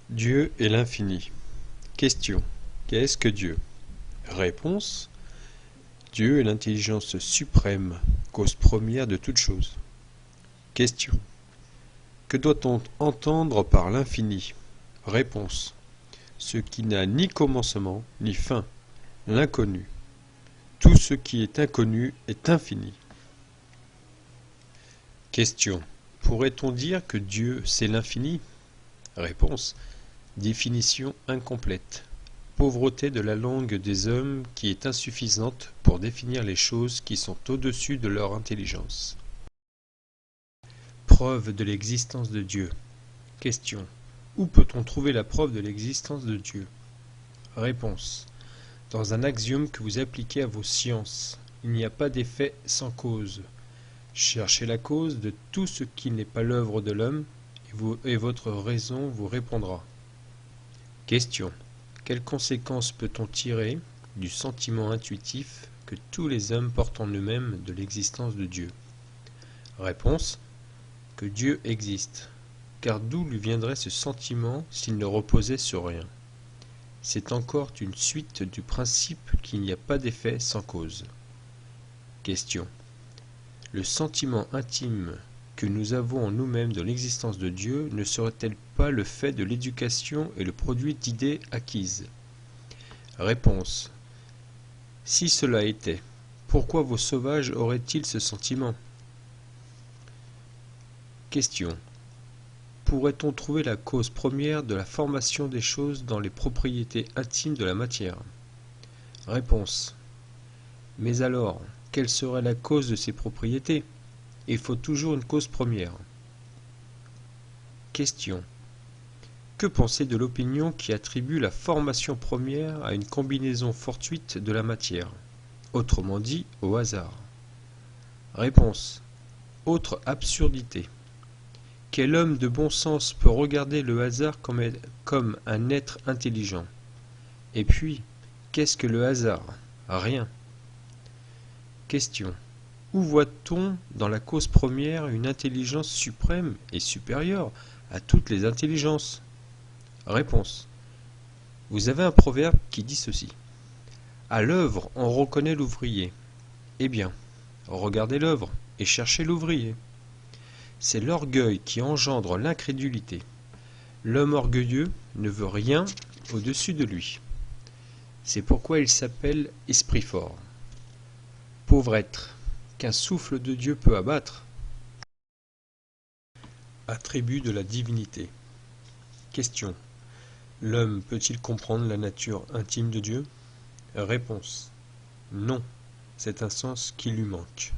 Dieu est l'infini. Question. Qu'est-ce que Dieu? Réponse. Dieu est l'intelligence suprême, cause première de toute chose. Question. Que doit-on entendre par l'infini? Réponse. Ce qui n'a ni commencement ni fin, l'inconnu. Tout ce qui est inconnu est infini. Question. Pourrait-on dire que Dieu c'est l'infini? Réponse. Définition incomplète. Pauvreté de la langue des hommes qui est insuffisante pour définir les choses qui sont au-dessus de leur intelligence. Preuve de l'existence de Dieu. Question. Où peut-on trouver la preuve de l'existence de Dieu? Réponse. Dans un axiome que vous appliquez à vos sciences. Il n'y a pas d'effet sans cause. Cherchez la cause de tout ce qui n'est pas l'œuvre de l'homme, et votre raison vous répondra. Question. Quelles conséquences peut-on tirer du sentiment intuitif que tous les hommes portent en eux-mêmes de l'existence de Dieu? Réponse. Que Dieu existe. Car d'où lui viendrait ce sentiment s'il ne reposait sur rien? C'est encore une suite du principe qu'il n'y a pas d'effet sans cause. Question. Le sentiment intime que nous avons en nous-mêmes de l'existence de Dieu ne serait-elle pas le fait de l'éducation et le produit d'idées acquises? Réponse. Si cela était, pourquoi vos sauvages auraient-ils ce sentiment? Question. Pourrait-on trouver la cause première de la formation des choses dans les propriétés intimes de la matière? Réponse. Mais alors, quelle serait la cause de ces propriétés? Il faut toujours une cause première. Question. Que penser de l'opinion qui attribue la formation première à une combinaison fortuite de la matière, autrement dit au hasard? Réponse. Autre absurdité. Quel homme de bon sens peut regarder le hasard comme un être intelligent? Et puis, qu'est-ce que le hasard? Rien. Question. Où voit-on dans la cause première une intelligence suprême et supérieure à toutes les intelligences? Réponse. Vous avez un proverbe qui dit ceci. À l'œuvre, on reconnaît l'ouvrier. Eh bien, regardez l'œuvre et cherchez l'ouvrier. C'est l'orgueil qui engendre l'incrédulité. L'homme orgueilleux ne veut rien au-dessus de lui. C'est pourquoi il s'appelle esprit fort. Pauvre être, qu'un souffle de Dieu peut abattre. Attribut de la divinité. Question. L'homme peut-il comprendre la nature intime de Dieu? Réponse. Non, c'est un sens qui lui manque.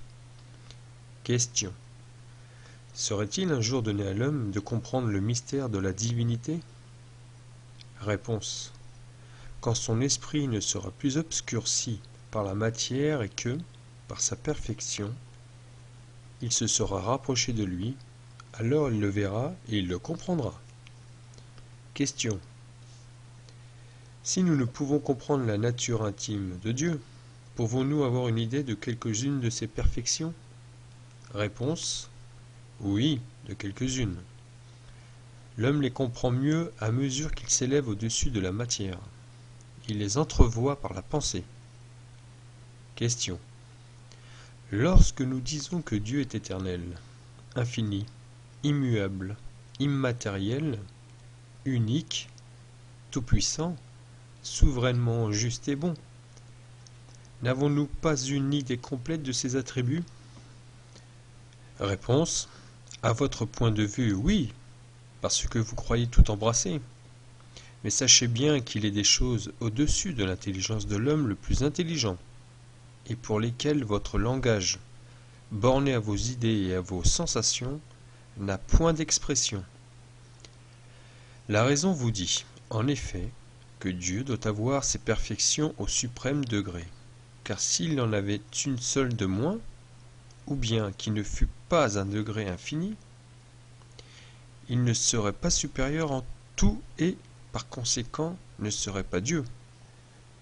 Question. Serait-il un jour donné à l'homme de comprendre le mystère de la divinité? Réponse. Quand son esprit ne sera plus obscurci par la matière et que, par sa perfection, il se sera rapproché de lui, alors il le verra et il le comprendra. Question. Si nous ne pouvons comprendre la nature intime de Dieu, pouvons-nous avoir une idée de quelques-unes de ses perfections? Réponse. Oui, de quelques-unes. L'homme les comprend mieux à mesure qu'il s'élève au-dessus de la matière. Il les entrevoit par la pensée. Question. Lorsque nous disons que Dieu est éternel, infini, immuable, immatériel, unique, tout-puissant, souverainement juste et bon, n'avons-nous pas une idée complète de ses attributs? Réponse. À votre point de vue, oui, parce que vous croyez tout embrasser. Mais sachez bien qu'il est des choses au-dessus de l'intelligence de l'homme le plus intelligent, et pour lesquelles votre langage, borné à vos idées et à vos sensations, n'a point d'expression. La raison vous dit, en effet, que Dieu doit avoir ses perfections au suprême degré, car s'il en avait une seule de moins, ou bien qui ne fût pas un degré infini, il ne serait pas supérieur en tout et, par conséquent, ne serait pas Dieu.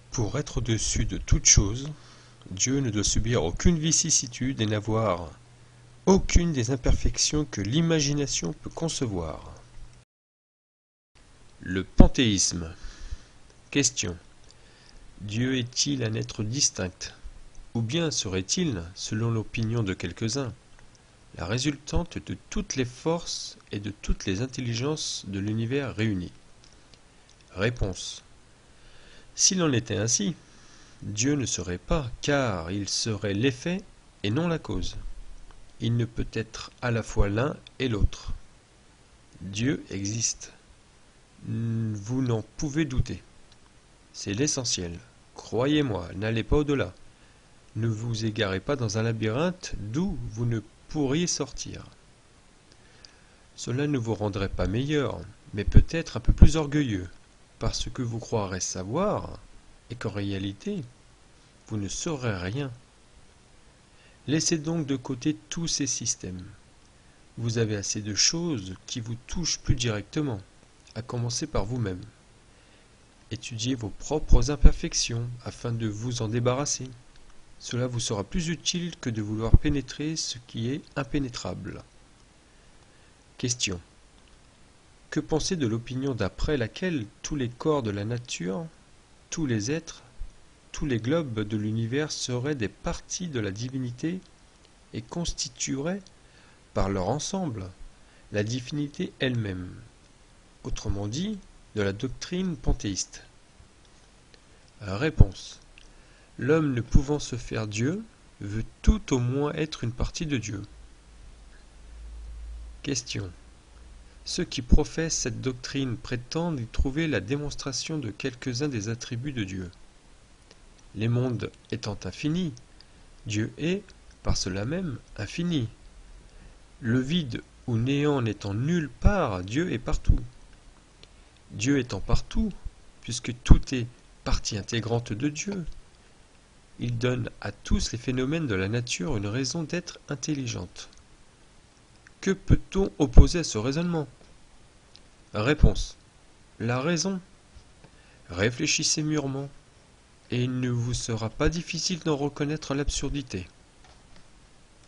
Pour être au-dessus de toute chose, Dieu ne doit subir aucune vicissitude et n'avoir aucune des imperfections que l'imagination peut concevoir. Le panthéisme. Question. Dieu est-il un être distinct? Ou bien serait-il, selon l'opinion de quelques-uns, la résultante de toutes les forces et de toutes les intelligences de l'univers réunies? Réponse. S'il en était ainsi, Dieu ne serait pas, car il serait l'effet et non la cause. Il ne peut être à la fois l'un et l'autre. Dieu existe. Vous n'en pouvez douter. C'est l'essentiel. Croyez-moi, n'allez pas au-delà. Ne vous égarez pas dans un labyrinthe d'où vous ne pourriez sortir. Cela ne vous rendrait pas meilleur, mais peut-être un peu plus orgueilleux, parce que vous croirez savoir, et qu'en réalité, vous ne saurez rien. Laissez donc de côté tous ces systèmes. Vous avez assez de choses qui vous touchent plus directement, à commencer par vous-même. Étudiez vos propres imperfections afin de vous en débarrasser. Cela vous sera plus utile que de vouloir pénétrer ce qui est impénétrable. Question. Que penser de l'opinion d'après laquelle tous les corps de la nature, tous les êtres, tous les globes de l'univers seraient des parties de la divinité et constitueraient, par leur ensemble, la divinité elle-même, autrement dit, de la doctrine panthéiste? Réponse. L'homme ne pouvant se faire Dieu, veut tout au moins être une partie de Dieu. Question. Ceux qui professent cette doctrine prétendent y trouver la démonstration de quelques-uns des attributs de Dieu. Les mondes étant infinis, Dieu est, par cela même, infini. Le vide ou néant n'étant nulle part, Dieu est partout. Dieu étant partout, puisque tout est partie intégrante de Dieu, il donne à tous les phénomènes de la nature une raison d'être intelligente. Que peut-on opposer à ce raisonnement? Réponse. La raison. Réfléchissez mûrement, et il ne vous sera pas difficile d'en reconnaître l'absurdité.